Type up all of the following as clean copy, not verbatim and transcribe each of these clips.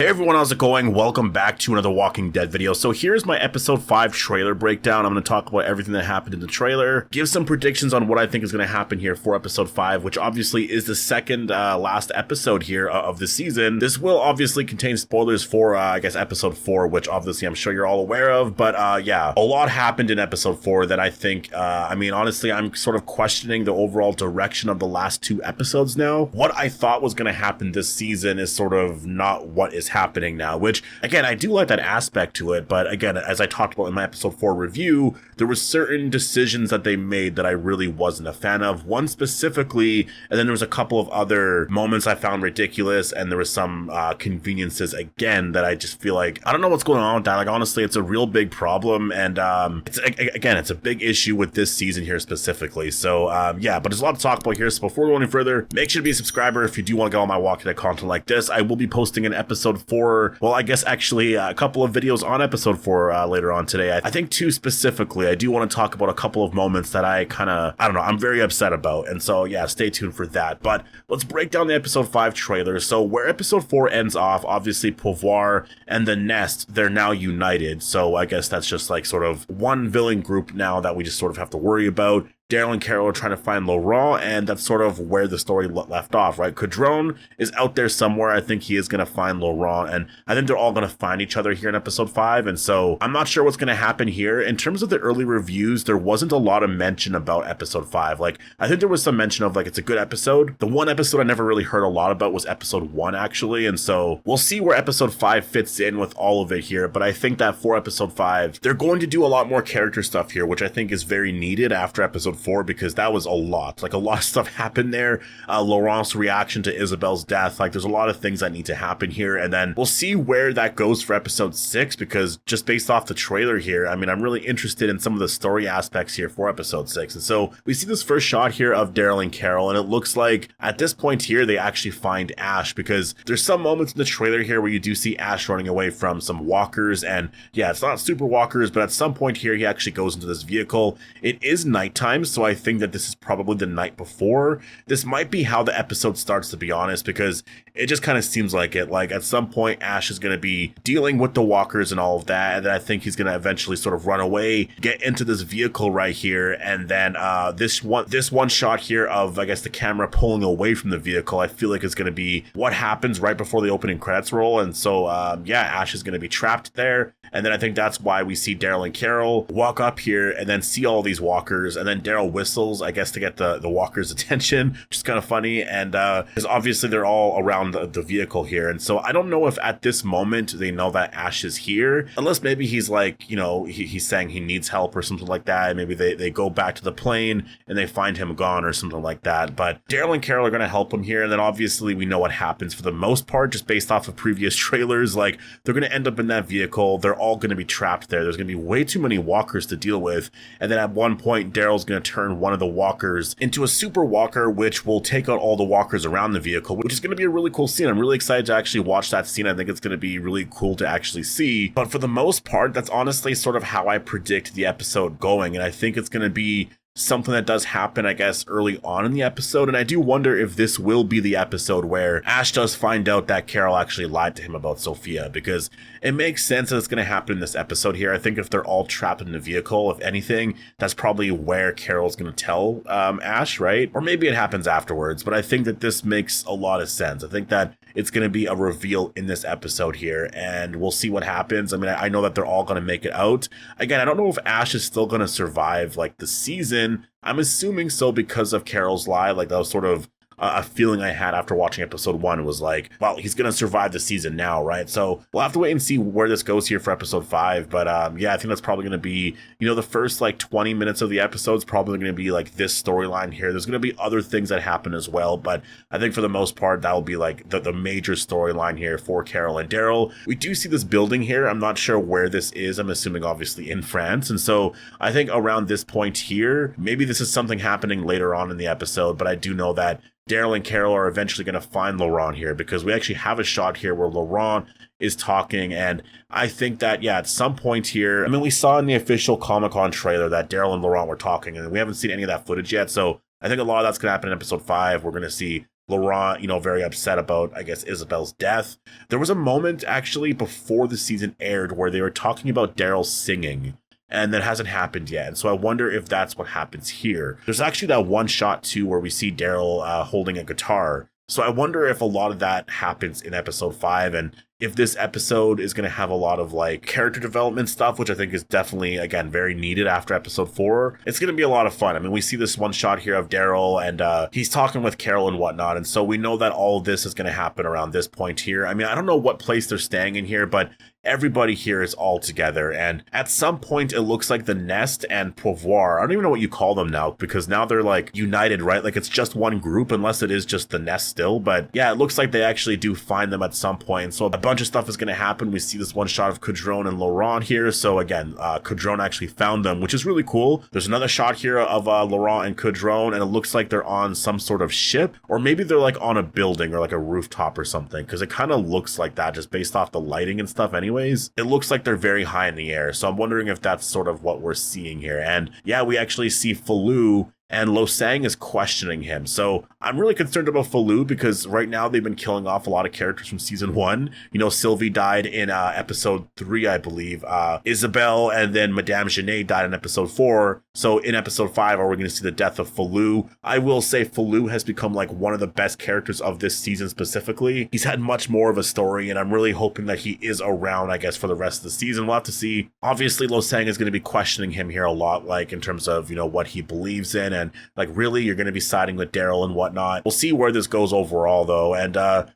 everyone, how's it going? Welcome back to another Walking Dead video. So here's my episode 5 trailer breakdown. I'm going to talk about everything that happened in the trailer, give some predictions on what I think is going to happen here for episode 5, which obviously is the second last episode here of the season. This will obviously contain spoilers for, I guess, episode 4, which obviously I'm sure you're all aware of. But yeah, a lot happened in episode 4 that I think, I mean, honestly, I'm sort of questioning the overall direction of the last 2 episodes now. What I thought was going to happen this season is sort of not what is happening now, which again, I do like that aspect to it, but again, as I talked about in my episode 4 review, there were certain decisions that they made that I really wasn't a fan of, one specifically, and then there was a couple of other moments I found ridiculous, and there was some conveniences again that I just feel like, I don't know what's going on with that. Like, honestly, it's a real big problem, and it's a big issue with this season here specifically. So yeah, but there's a lot to talk about here, so before we go any further, make sure to be a subscriber if you do want to get all my Walking Dead content like this. I will be posting an episode 4, well, I guess actually a couple of videos on episode 4 later on today. I think 2 specifically. I do want to talk about a couple of moments that I don't know, I'm very upset about, and so yeah, stay tuned for that. But let's break down the episode 5 trailer. So where episode 4 ends off, obviously Pouvoir and the Nest, they're now united, so I guess that's just like sort of one villain group now that we just sort of have to worry about. Daryl and Carol are trying to find Laurent, and that's sort of where the story left off, right? Kadron is out there somewhere. I think he is going to find Laurent, and I think they're all going to find each other here in episode 5, and so I'm not sure what's going to happen here. In terms of the early reviews, there wasn't a lot of mention about episode 5. Like, I think there was some mention of, like, it's a good episode. The one episode I never really heard a lot about was episode 1, actually, and so we'll see where episode 5 fits in with all of it here, but I think that for episode 5, they're going to do a lot more character stuff here, which I think is very needed after episode 4, because that was a lot of stuff happened there. Laurent's reaction to Isabel's death, like, there's a lot of things that need to happen here, and then we'll see where that goes for episode 6, because just based off the trailer here, I mean, I'm really interested in some of the story aspects here for episode 6. And so we see this first shot here of Daryl and Carol, and it looks like at this point here they actually find Ash, because there's some moments in the trailer here where you do see Ash running away from some walkers, and yeah, it's not super walkers, but at some point here he actually goes into this vehicle. It is nighttime, so I think that this is probably the night before. This might be how the episode starts, to be honest, because it just kind of seems like it. Like, at some point Ash is going to be dealing with the walkers and all of that, and then I think he's going to eventually sort of run away, get into this vehicle right here, and then this one shot here of, I guess, the camera pulling away from the vehicle, I feel like it's going to be what happens right before the opening credits roll. And so yeah, Ash is going to be trapped there, and then I think that's why we see Daryl and Carol walk up here and then see all these walkers, and then Daryl whistles, I guess, to get the walkers' attention, which is kind of funny, and because obviously they're all around the vehicle here, and so I don't know if at this moment they know that Ash is here, unless maybe he's like, you know, he's saying he needs help or something like that, and maybe they go back to the plane and they find him gone or something like that. But Daryl and Carol are going to help him here, and then obviously we know what happens for the most part, just based off of previous trailers. Like, they're going to end up in that vehicle, they're all going to be trapped there, there's going to be way too many walkers to deal with, and then at one point Daryl's going to turn one of the walkers into a super walker, which will take out all the walkers around the vehicle, which is going to be a really cool scene. I'm really excited to actually watch that scene. I think it's going to be really cool to actually see. But for the most part, that's honestly sort of how I predict the episode going, and I think it's going to be something that does happen, I guess, early on in the episode. And I do wonder if this will be the episode where Ash does find out that Carol actually lied to him about Sophia, because it makes sense that it's going to happen in this episode here. I think if they're all trapped in the vehicle, if anything, that's probably where Carol's going to tell Ash, right? Or maybe it happens afterwards, but I think that this makes a lot of sense. I think that it's going to be a reveal in this episode here, and we'll see what happens. I mean, I know that they're all going to make it out. Again, I don't know if Ash is still going to survive, like, the season. I'm assuming so, because of Carol's lie. Like, that was sort of a feeling I had after watching episode 1 was like, well, he's going to survive the season now, right? So we'll have to wait and see where this goes here for episode 5. But yeah, I think that's probably going to be, you know, the first like 20 minutes of the episode is probably going to be like this storyline here. There's going to be other things that happen as well, but I think for the most part, that will be like the major storyline here for Carol and Daryl. We do see this building here. I'm not sure where this is. I'm assuming obviously in France. And so I think around this point here, maybe this is something happening later on in the episode, but I do know that Daryl and Carol are eventually going to find Laurent here, because we actually have a shot here where Laurent is talking, and I think that, yeah, at some point here, I mean, we saw in the official Comic-Con trailer that Daryl and Laurent were talking, and we haven't seen any of that footage yet, so I think a lot of that's going to happen in episode 5. We're going to see Laurent, very upset about, I guess, Isabel's death. There was a moment actually before the season aired where they were talking about Daryl singing, and that hasn't happened yet. And so I wonder if that's what happens here. There's actually that one shot too where we see Daryl holding a guitar. So I wonder if a lot of that happens in episode 5, and if this episode is going to have a lot of like character development stuff, which I think is definitely, again, very needed after episode 4. It's going to be a lot of fun. I mean, we see this one shot here of Daryl, and he's talking with Carol and whatnot. And so we know that all of this is going to happen around this point here. I mean, I don't know what place they're staying in here, but everybody here is all together. And at some point, it looks like the Nest and Pouvoir, I don't even know what you call them now, because now they're like united, right? Like it's just one group, unless it is just the Nest still. But yeah, it looks like they actually do find them at some point. So a bunch of stuff is going to happen. We see this one shot of Kadron and Laurent here. So again, Kadron actually found them, which is really cool. There's another shot here of Laurent and Kadron, and it looks like they're on some sort of ship, or maybe they're like on a building or like a rooftop or something, because it kind of looks like that just based off the lighting and stuff anyways. It looks like they're very high in the air. So I'm wondering if that's sort of what we're seeing here. And yeah, we actually see Falou, and Lo Sang is questioning him. So I'm really concerned about Falou, because right now they've been killing off a lot of characters from season 1. Sylvie died in episode 3, I believe. Isabel and then Madame Genet died in episode 4. So in episode 5, are we going to see the death of Falou? I will say Falou has become like one of the best characters of this season specifically. He's had much more of a story, and I'm really hoping that he is around, I guess, for the rest of the season. We'll have to see. Obviously, Lo Sang is going to be questioning him here a lot, like in terms of, what he believes in, and like, really, you're going to be siding with Daryl and whatnot. We'll see where this goes overall, though. And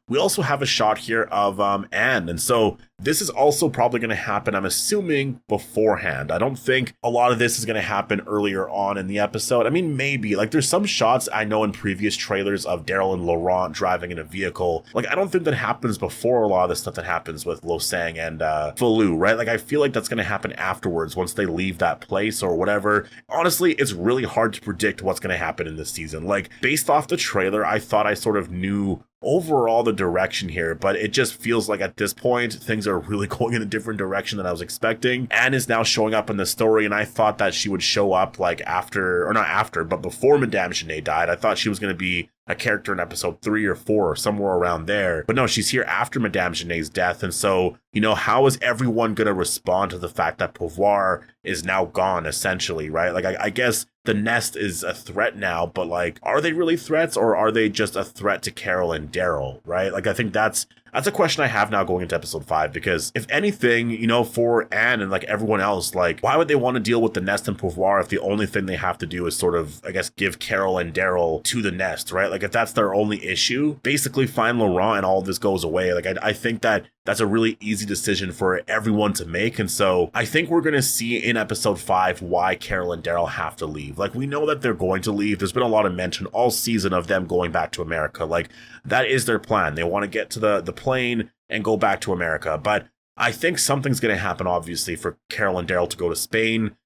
we also have a shot here of Anne. And so this is also probably going to happen, I'm assuming, beforehand. I don't think a lot of this is going to happen earlier on in the episode. I mean, maybe. Like, there's some shots I know in previous trailers of Daryl and Laurent driving in a vehicle. Like, I don't think that happens before a lot of the stuff that happens with Lo Sang and Falou, right? Like, I feel like that's going to happen afterwards, once they leave that place or whatever. Honestly, it's really hard to predict what's going to happen in this season. Like, based off the trailer, I thought I sort of knew overall the direction here, but it just feels like at this point things are really going in a different direction than I was expecting. Anne is now showing up in the story, and I thought that she would show up like after, or not after, but before Madame Genet died. I thought she was going to be a character in episode 3 or 4 or somewhere around there. But no, she's here after Madame Genet's death. And so, how is everyone going to respond to the fact that Pouvoir is now gone, essentially, right? Like, I guess the Nest is a threat now, but like, are they really threats, or are they just a threat to Carol and Daryl, right? Like, I think that's a question I have now going into episode 5, because if anything, for Anne and like everyone else, like, why would they want to deal with the Nest and Pouvoir if the only thing they have to do is sort of, I guess, give Carol and Daryl to the Nest, right? Like, if that's their only issue, basically find Laurent and all of this goes away. Like, I think that that's a really easy decision for everyone to make. And so I think we're going to see in episode 5 why Carol and Daryl have to leave. Like, we know that they're going to leave. There's been a lot of mention all season of them going back to America. Like, that is their plan. They want to get to the plane and go back to America. But I think something's going to happen, obviously, for Carol and Daryl to go to Spain.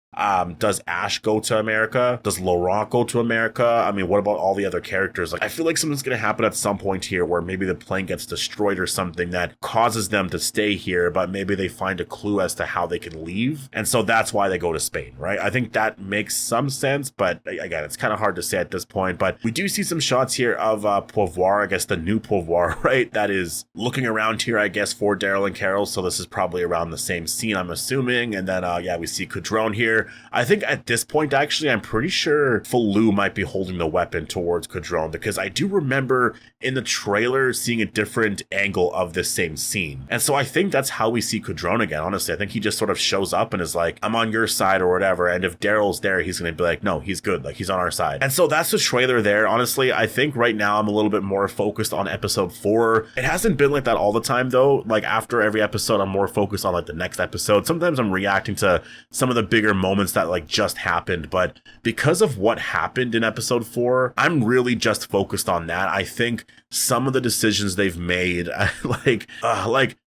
Does Ash go to America? Does Laurent go to America? I mean, what about all the other characters? Like, I feel like something's going to happen at some point here where maybe the plane gets destroyed or something that causes them to stay here, but maybe they find a clue as to how they can leave. And so that's why they go to Spain, right? I think that makes some sense, but again, it's kind of hard to say at this point. But we do see some shots here of Pouvoir, I guess the new Pouvoir, right? That is looking around here, I guess, for Daryl and Carol. So this is probably around the same scene, I'm assuming. And then, yeah, we see Kadron here. I think at this point, actually, I'm pretty sure Falou might be holding the weapon towards Kadron, because I do remember in the trailer seeing a different angle of this same scene. And so I think that's how we see Kadron again, honestly. I think he just sort of shows up and is like, I'm on your side or whatever. And if Daryl's there, he's going to be like, no, he's good. Like, he's on our side. And so that's the trailer there. Honestly, I think right now I'm a little bit more focused on episode 4. It hasn't been like that all the time, though. Like, after every episode, I'm more focused on like the next episode. Sometimes I'm reacting to some of the bigger moments that like just happened, but because of what happened in episode 4, I'm really just focused on that. I think some of the decisions they've made,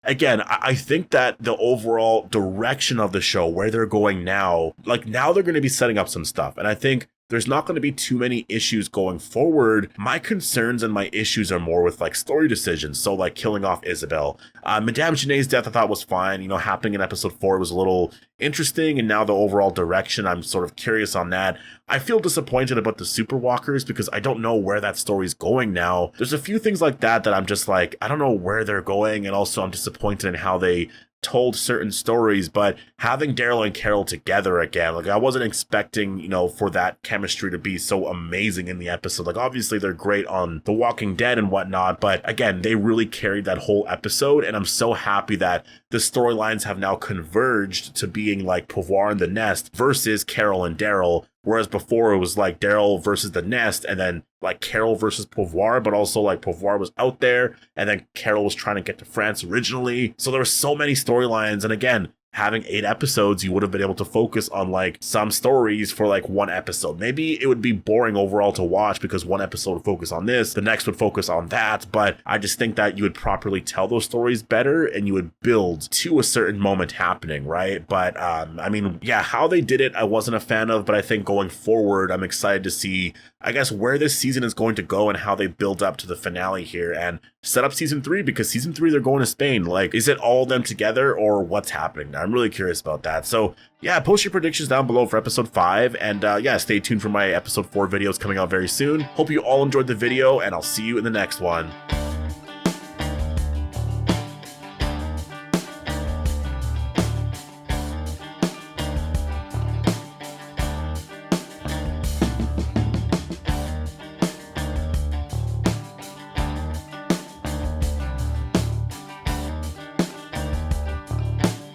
again, I think that the overall direction of the show, where they're going now, like, now they're going to be setting up some stuff. And I think there's not going to be too many issues going forward. My concerns and my issues are more with like story decisions. So like killing off Isabel. Madame Janae's death I thought was fine. You know, happening in episode 4 was a little interesting, and now the overall direction, I'm sort of curious on that. I feel disappointed about the Superwalkers because I don't know where that story's going now. There's a few things like that I'm just like, I don't know where they're going, and also I'm disappointed in how they told certain stories. But having Daryl and Carol together again, like I wasn't expecting, you know, for that chemistry to be so amazing in the episode. Like obviously they're great on The Walking Dead and whatnot, but again, they really carried that whole episode, and I'm so happy that the storylines have now converged to being like Pouvoir and the Nest versus Carol and Daryl. Whereas before it was like Daryl versus the Nest, and then like Carol versus Pouvoir, but also like Pouvoir was out there, and then Carol was trying to get to France originally. So there were so many storylines, and again, having 8 episodes, you would have been able to focus on like some stories for like one episode. Maybe it would be boring overall to watch because one episode would focus on this, the next would focus on that, but I just think that you would properly tell those stories better, and you would build to a certain moment happening, right? But I mean, yeah, how they did it, I wasn't a fan of, but I think going forward, I'm excited to see, I guess, where this season is going to go and how they build up to the finale here and set up season 3, because season 3, they're going to Spain. Like, is it all of them together or what's happening now? I'm really curious about that. So yeah, post your predictions down below for episode 5, and yeah, stay tuned for my episode 4 videos coming out very soon. Hope you all enjoyed the video, and I'll see you in the next one.